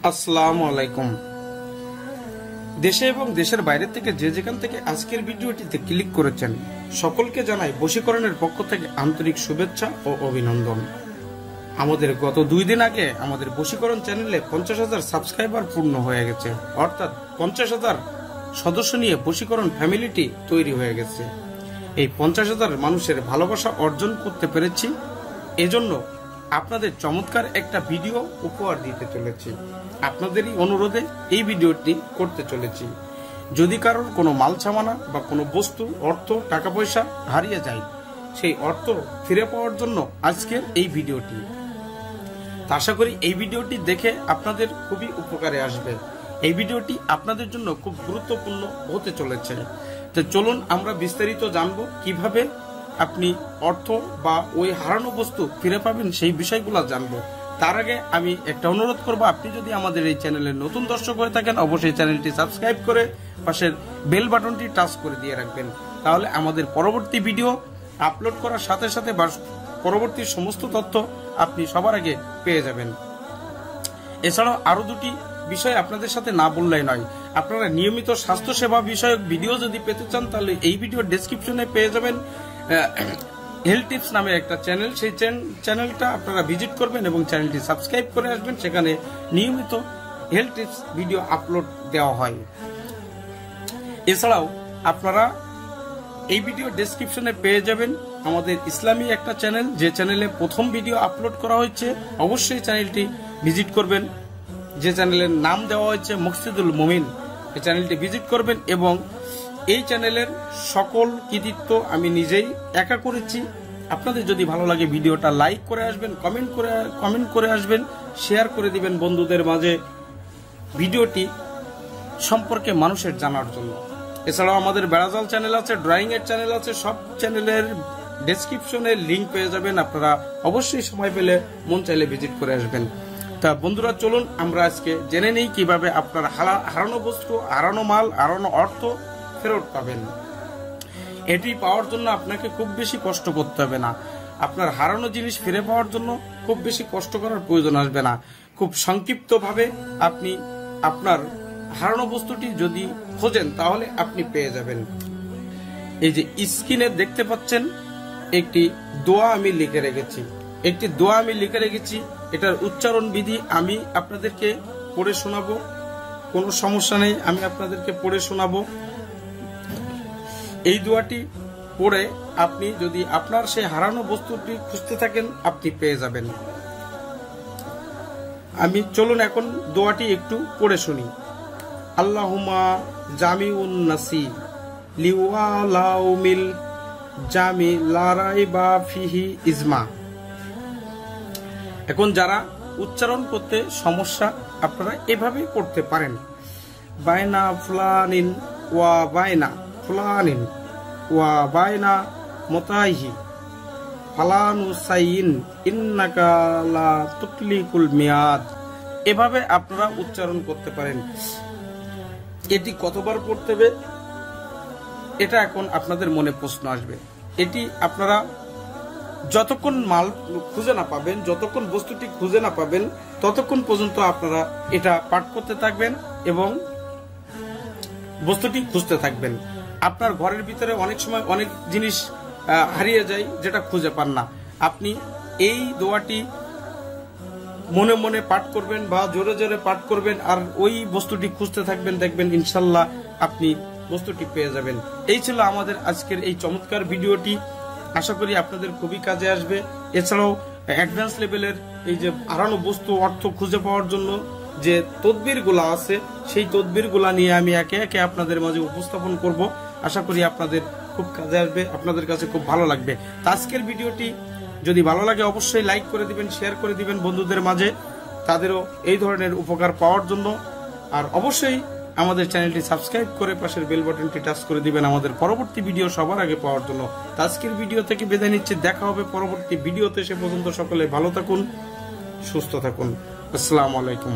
আসসালামু আলাইকুম। দেশে এবং দেশের বাইরে থেকে যে যেখান থেকে আজকের ভিডিওটিতে ক্লিক করেছেন সকলকে জানাই বশীকরণের পক্ষ থেকে আন্তরিক শুভেচ্ছা ও অভিনন্দন। আমাদের গত 2 দিন আগে আমাদের বশীকরণ চ্যানেলে 50,000 সাবস্ক্রাইবার পূর্ণ হয়ে গেছে, অর্থাৎ 50,000 সদস্য নিয়ে বশীকরণ ফ্যামিলিটি তৈরি হয়ে গেছে। এই 50,000 মানুষের ভালোবাসা অর্জন করতে পেরেছি, এজন্য আপনাদের চমৎকার একটা ভিডিও উপহার দিতে চলেছি। আপনাদেরই অনুরোধে এই ভিডিওটি করতে চলেছি। যদি কারোর কোনো মাল সামানা বা কোনো বস্তু, অর্থ, টাকা পয়সা হারিয়ে যায়, সেই অর্থ ফিরে পাওয়ার জন্য আজকের এই ভিডিওটি। আশা করি এই ভিডিওটি দেখে আপনাদের খুবই উপকারে আসবে। এই ভিডিওটি আপনাদের জন্য খুব গুরুত্বপূর্ণ হতে চলেছে। তো চলুন আমরা বিস্তারিত জানবো কিভাবে আপনি অর্থ বা ওই হারানো বস্তু ফিরে পাবেন, সেই বিষয়গুলো জানবো। তার আগে আমি একটা অনুরোধ করবো, আপনি যদি আমাদের এই চ্যানেলের নতুন দর্শক হয়ে থাকেন অবশ্যই চ্যানেলটি সাবস্ক্রাইব করে পাশের বেল বাটনটি টাচ করে দিয়ে রাখবেন। তাহলে আমাদের পরবর্তী ভিডিও আপলোড করার সাথে সাথে পরবর্তী সমস্ত তথ্য আপনি সবার আগে পেয়ে যাবেন। এছাড়াও আরো 2টি বিষয় আপনাদের সাথে না বললেই নয়। আপনারা নিয়মিত স্বাস্থ্য সেবা বিষয়ক ভিডিও যদি পেতে চান তাহলে এই ভিডিওর ডেসক্রিপশনে পেয়ে যাবেন হেলথ টিপস নামে একটা চ্যানেল। সেই চ্যানেলটা আপনারা ভিজিট করবেন এবং চ্যানেলটি সাবস্ক্রাইব করে আসবেন। সেখানে নিয়মিত হেলথ টিপস ভিডিও আপলোড দেওয়া হয়। এছাড়াও আপনারা এই ভিডিও ডেসক্রিপশনে পেয়ে যাবেন আমাদের ইসলামী একটা চ্যানেল, যে চ্যানেলে প্রথম ভিডিও আপলোড করা হয়েছে। অবশ্যই চ্যানেলটি ভিজিট করবেন, যে চ্যানেলের নাম দেওয়া হয়েছে মকসিদুল মুমিন। এই চ্যানেলটি ভিজিট করবেন এবং এই চ্যানেলের সকল কৃতিত্ব আমি নিজেই একা করেছি। আপনাদের যদি ভালো লাগে ভিডিওটা লাইক করে আসবেন, কমেন্ট করে আসবেন, শেয়ার করে দিবেন বন্ধুদের মাঝে ভিডিওটি সম্পর্কে মানুষের জানার জন্য। এছাড়াও আমাদের বেড়াজাল চ্যানেল আছে, ড্রয়িং এর চ্যানেল আছে, সব চ্যানেলের ডেসক্রিপশনে লিংক পেয়ে যাবেন। আপনারা অবশ্যই সময় পেলে মন চাইলে ভিজিট করে আসবেন। তা বন্ধুরা চলুন আমরা আজকে জেনে নেই কিভাবে আপনার হারানো বস্তু, হারানো মাল, হারানো অর্থ ফেরত পাবেন। এটি পাওয়ার জন্য আপনাকে খুব বেশি কষ্ট করতে হবে না। আপনার হারানো জিনিস ফিরে পাওয়ার জন্য খুব বেশি কষ্ট করার প্রয়োজন আসবে না। খুব সংক্ষিপ্তভাবে আপনি আপনার হারানো বস্তুটি যদি খোঁজেন তাহলে আপনি পেয়ে যাবেন। এই যে স্ক্রিনে দেখতে পাচ্ছেন একটি দোয়া আমি লিখে রেখেছি। এটার উচ্চারণ বিধি আমি আপনাদেরকে পড়ে শোনাবো, কোনো সমস্যা নেই, আমি আপনাদেরকে পড়ে শোনাবো। এই দোয়াটি পড়ে আপনি যদি আপনার সেই হারানো বস্তুটি খুঁজতে থাকেন আপনি পেয়ে যাবেন। আমি চলুন এখন দোয়াটি একটু পড়ে শুনি। আল্লাহুম্মা জামিউন নাসি লিওয়ালাউমিল জামি লা রাইবা ফিহি ইজমা। এখন যারা উচ্চারণ করতে সমস্যা আপনারা এভাবে করতে পারেন। বাইনা ফুলানিন ওয়া বাইনা ফুলানিন ওয়া বাইনা মুতাইহি ফালানু সাইয়িন ইন্নাকা লা তুকলিকুল মিয়াদ। এভাবে আপনারা উচ্চারণ করতে পারেন। এটি কতবার পড়তে হবে এটা এখন আপনাদের মনে প্রশ্ন আসবে। এটি আপনারা যতক্ষণ মাল খুঁজে না পাবেন, যতক্ষণ বস্তুটি খুঁজে না পাবেন ততক্ষণ পর্যন্ত আপনারা এটা পাঠ করতে থাকবেন এবং বস্তুটি খুঁজতে থাকবেন। আপনার ঘরের ভিতরে অনেক সময় অনেক জিনিস হারিয়ে যায় যেটা খুঁজে পান না। আপনি এই দোয়াটি মনে মনে পাঠ করবেন বা জোরে জোরে পাঠ করবেন আর ওই বস্তুটি খুঁজতে থাকবেন, দেখবেন ইনশাল্লাহ আপনি বস্তুটি পেয়ে যাবেন। এই ছিল আমাদের আজকের এই চমৎকার ভিডিওটি। আশা করি আপনাদের খুবই কাজে আসবে। এছাড়াও অ্যাডভান্স লেভেলের এই যে হারানো বস্তু, অর্থ খুঁজে পাওয়ার জন্য যে তদবিরগুলো আছে সেই তদবিরগুলা নিয়ে আমি একে একে আপনাদের মাঝে উপস্থাপন করব। আশা করি আপনাদের খুব কাজে আসবে, আপনাদের কাছে খুব ভালো লাগবে। আজকের ভিডিওটি যদি ভালো লাগে অবশ্যই লাইক করে দিবেন, শেয়ার করে দিবেন বন্ধুদের মাঝে, তাদেরও এই ধরনের উপকার পাওয়ার জন্য। আর অবশ্যই আমাদের চ্যানেলটি সাবস্ক্রাইব করে পাশের বেল বাটনটি টাচ করে দিবেন আমাদের পরবর্তী ভিডিও সবার আগে পাওয়ার জন্য। আজকের ভিডিও থেকে বিদায় নিচ্ছি, দেখা হবে পরবর্তী ভিডিওতে। সে পর্যন্ত সকলে ভালো থাকুন, সুস্থ থাকুন। আসসালামু আলাইকুম।